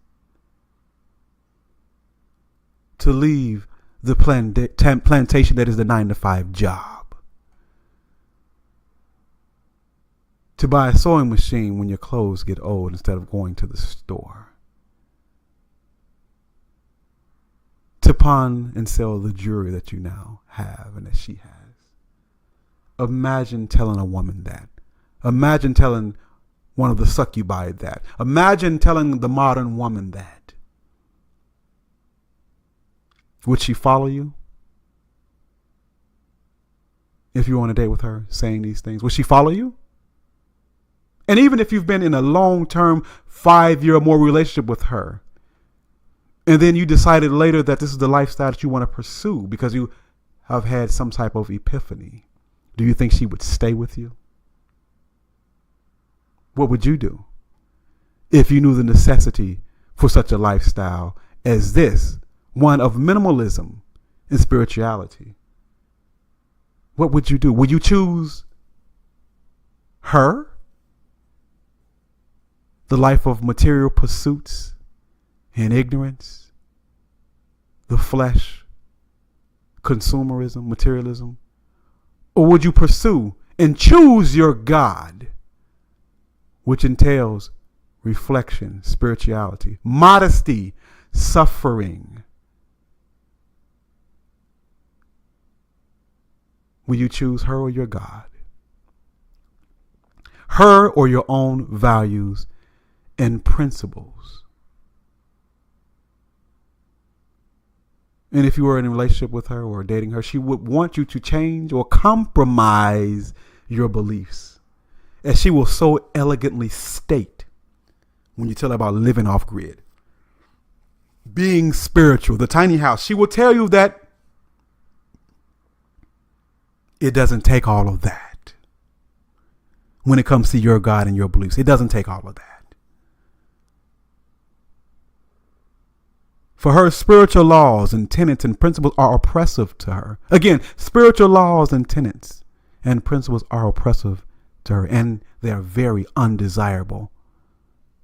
To leave the plantation that is the 9-to-5 job. To buy a sewing machine when your clothes get old instead of going to the store. To pawn and sell the jewelry that you now have and that she has. Imagine telling a woman that. Imagine telling one of the succubi that. Imagine telling the modern woman that. Would she follow you? If you were on a date with her saying these things, would she follow you? And even if you've been in a long-term 5-year or more relationship with her, and then you decided later that this is the lifestyle that you want to pursue because you have had some type of epiphany, do you think she would stay with you? What would you do if you knew the necessity for such a lifestyle as this, one of minimalism and spirituality? What would you do? Would you choose her? The life of material pursuits and ignorance, the flesh, consumerism, materialism? Or would you pursue and choose your God, which entails reflection, spirituality, modesty, suffering? Will you choose her or your God? Her or your own values and principles? And if you were in a relationship with her or dating her, she would want you to change or compromise your beliefs, as she will so elegantly state when you tell her about living off grid, being spiritual, the tiny house. She will tell you that it doesn't take all of that when it comes to your God and your beliefs. It doesn't take all of that. For her, spiritual laws and tenets and principles are oppressive to her. Again, spiritual laws and tenets and principles are oppressive to her, and they are very undesirable.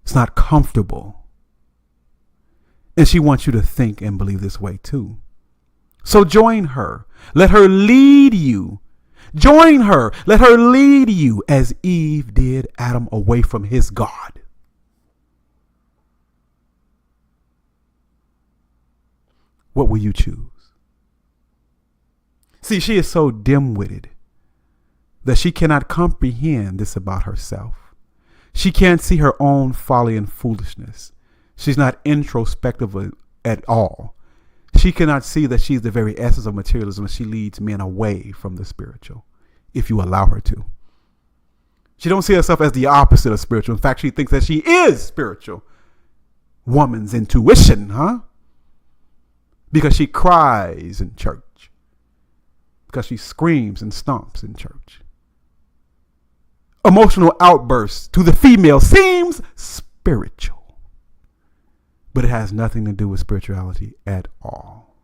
It's not comfortable. And she wants you to think and believe this way too. So join her. Let her lead you. Join her. Let her lead you as Eve did Adam away from his God. What will you choose? See, she is so dim-witted that she cannot comprehend this about herself. She can't see her own folly and foolishness. She's not introspective at all. She cannot see that she's the very essence of materialism, and she leads men away from the spiritual, if you allow her to. She don't see herself as the opposite of spiritual. In fact, she thinks that she is spiritual. Woman's intuition, huh? Because she cries in church. Because she screams and stomps in church. Emotional outbursts to the female seems spiritual, but it has nothing to do with spirituality at all.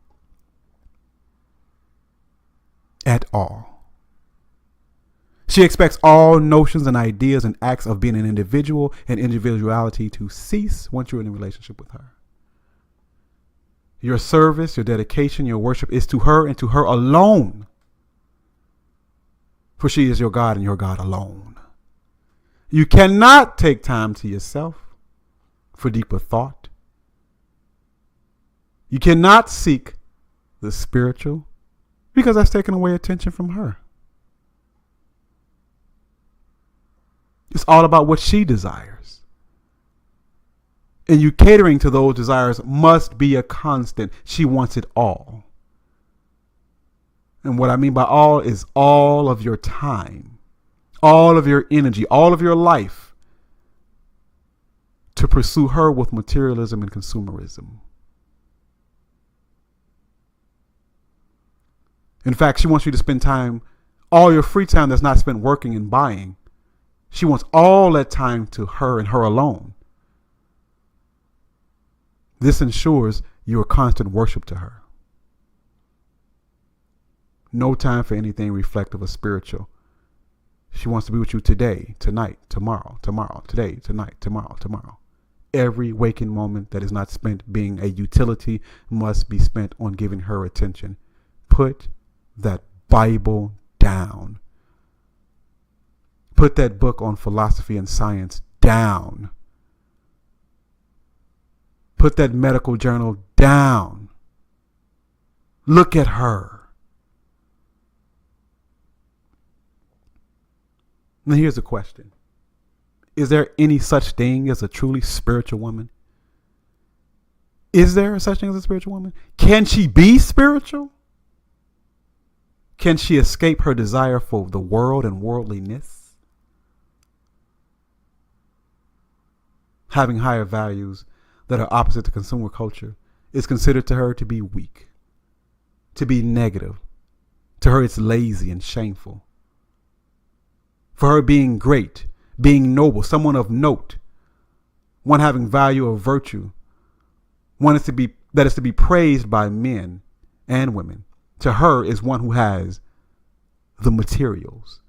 At all. She expects all notions and ideas and acts of being an individual and individuality to cease once you're in a relationship with her. Your service, your dedication, your worship is to her and to her alone. For she is your God and your God alone. You cannot take time to yourself for deeper thought. You cannot seek the spiritual because that's taking away attention from her. It's all about what she desires. And you catering to those desires must be a constant. She wants it all. And what I mean by all is all of your time, all of your energy, all of your life to pursue her with materialism and consumerism. In fact, she wants you to spend time, all your free time that's not spent working and buying. She wants all that time to her and her alone. This ensures your constant worship to her. No time for anything reflective or spiritual. She wants to be with you today, tonight, tomorrow, today, tonight, tomorrow. Every waking moment that is not spent being a utility must be spent on giving her attention. Put that Bible down. Put that book on philosophy and science down. Put that medical journal down. Look at her. Now here's the question. Is there any such thing as a truly spiritual woman? Is there such thing as a spiritual woman? Can she be spiritual? Can she escape her desire for the world and worldliness? Having higher values that are opposite to consumer culture is considered to her to be weak, to be negative. To her, it's lazy and shameful. For her, being great, being noble, someone of note, one having value or virtue, one that is to be praised by men and women, to her is one who has the materials.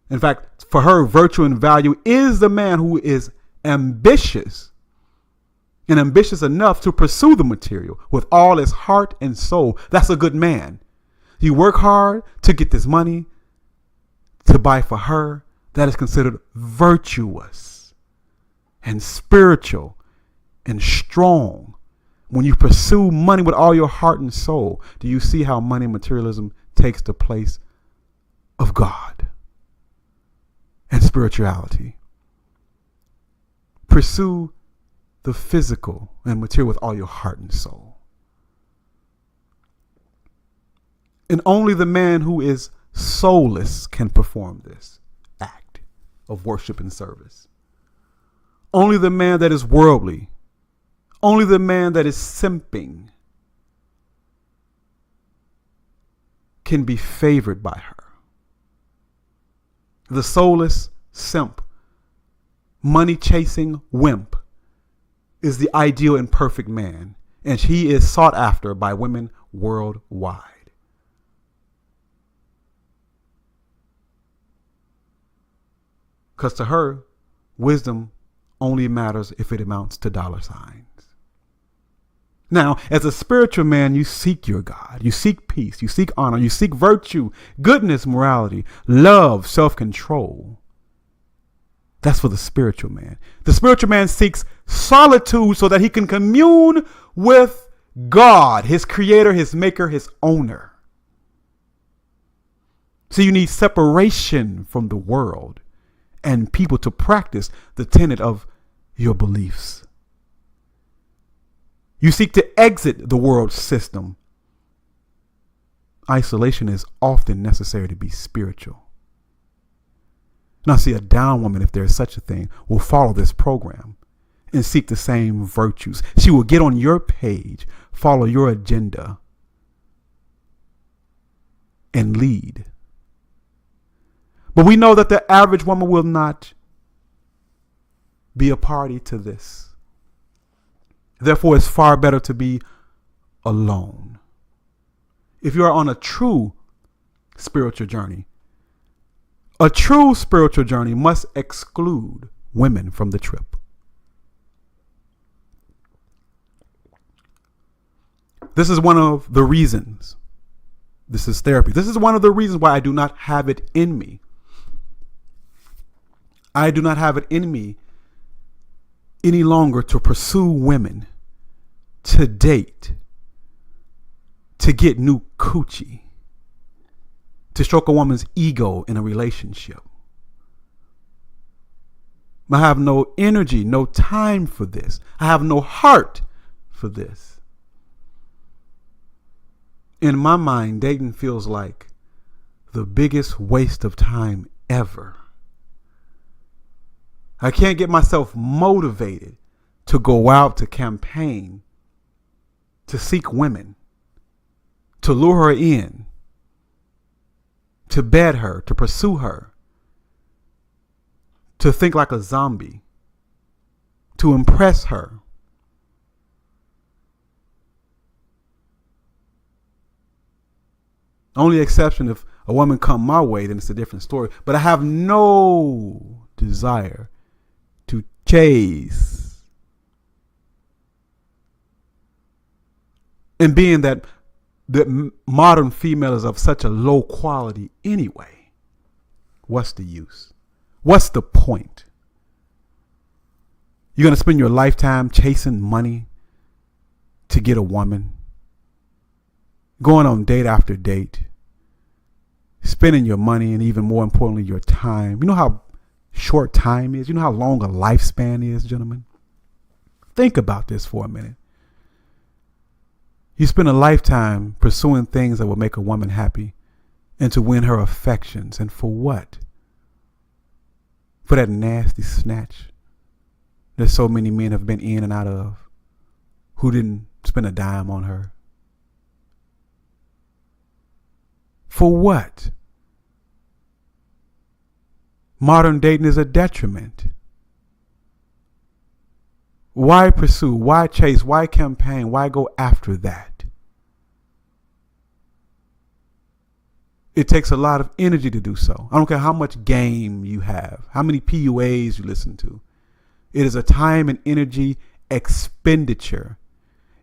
In fact, for her, virtue and value is the man who is ambitious and ambitious enough to pursue the material with all his heart and soul. That's a good man. You work hard to get this money to buy for her. That is considered virtuous and spiritual and strong. When you pursue money with all your heart and soul, do you see how money and materialism takes the place of God and spirituality? Pursue the physical and material with all your heart and soul. And only the man who is soulless can perform this act of worship and service. Only the man that is worldly, only the man that is simping can be favored by her. The soulless simp, money-chasing wimp is the ideal and perfect man, and he is sought after by women worldwide. Because to her, wisdom only matters if it amounts to dollar signs. Now, as a spiritual man, you seek your God. You seek peace. You seek honor. You seek virtue, goodness, morality, love, self-control. That's for the spiritual man. The spiritual man seeks solitude so that he can commune with God, his creator, his maker, his owner. So you need separation from the world and people to practice the tenet of your beliefs. You seek to exit the world system. Isolation is often necessary to be spiritual. Now, see, a down woman, if there is such a thing, will follow this program and seek the same virtues. She will get on your page, follow your agenda, and lead. But we know that the average woman will not be a party to this. Therefore, it's far better to be alone. If you are on a true spiritual journey, a true spiritual journey must exclude women from the trip. This is one of the reasons. This is therapy. This is one of the reasons why I do not have it in me I do not have it in me any longer to pursue women, to date, to get new coochie, to stroke a woman's ego in a relationship. I have no energy, no time for this. I have no heart for this. In my mind, dating feels like the biggest waste of time ever. I can't get myself motivated to go out to campaign, to seek women, to lure her in, to bed her, to pursue her, to think like a zombie, to impress her. Only exception if a woman come my way, then it's a different story. But I have no desire to chase. And being that the modern female is of such a low quality anyway, what's the use? What's the point? You're going to spend your lifetime chasing money to get a woman, going on date after date, spending your money and even more importantly, your time. You know how short time is? You know how long a lifespan is, gentlemen? Think about this for a minute. You spend a lifetime pursuing things that will make a woman happy and to win her affections. And for what? For that nasty snatch that so many men have been in and out of who didn't spend a dime on her. For what? Modern dating is a detriment. Why pursue? Why chase? Why campaign? Why go after that? It takes a lot of energy to do so. I don't care how much game you have, how many PUAs you listen to. It is a time and energy expenditure.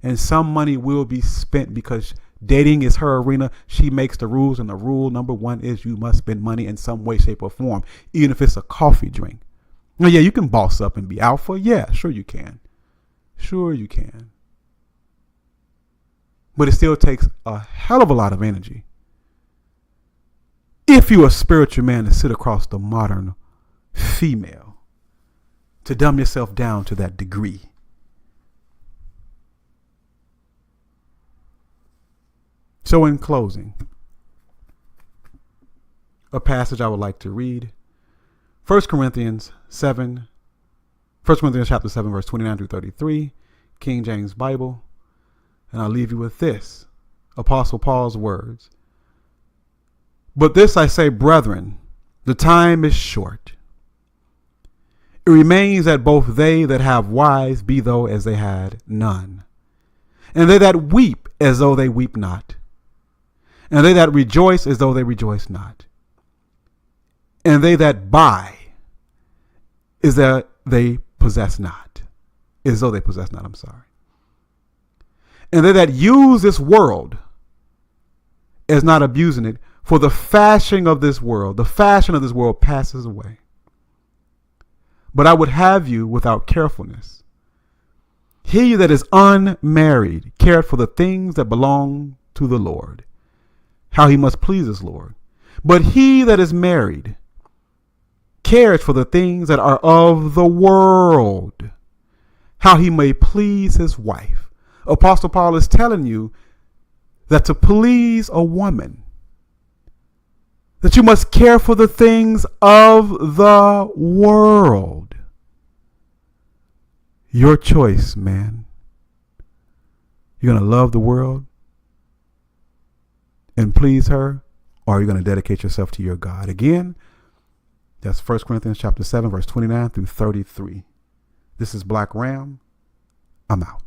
And some money will be spent because dating is her arena. She makes the rules, and the rule number one is you must spend money in some way, shape, or form, even if it's a coffee drink. Now, yeah, you can boss up and be alpha. Yeah, sure you can. Sure you can. But it still takes a hell of a lot of energy. If you're a spiritual man to sit across the modern female, to dumb yourself down to that degree. So in closing, a passage I would like to read, 1 Corinthians chapter 7, verse 29 through 33, King James Bible. And I'll leave you with this, Apostle Paul's words. But this I say, brethren, the time is short. It remains that both they that have wives be though as they had none, and they that weep as though they weep not, and they that rejoice as though they rejoice not, and they that buy is that they possess not, as though they possess not, and they that use this world as not abusing it, for the fashion of this world passes away. But I would have you without carefulness. He that is unmarried cared for the things that belong to the Lord, how he must please his Lord. But he that is married cares for the things that are of the world, how he may please his wife. Apostle Paul is telling you that to please a woman, that you must care for the things of the world. Your choice, man. You're going to love the world and please her, or are you going to dedicate yourself to your God? Again, that's 1 Corinthians chapter 7, verse 29 through 33. This is Black Ram. I'm out.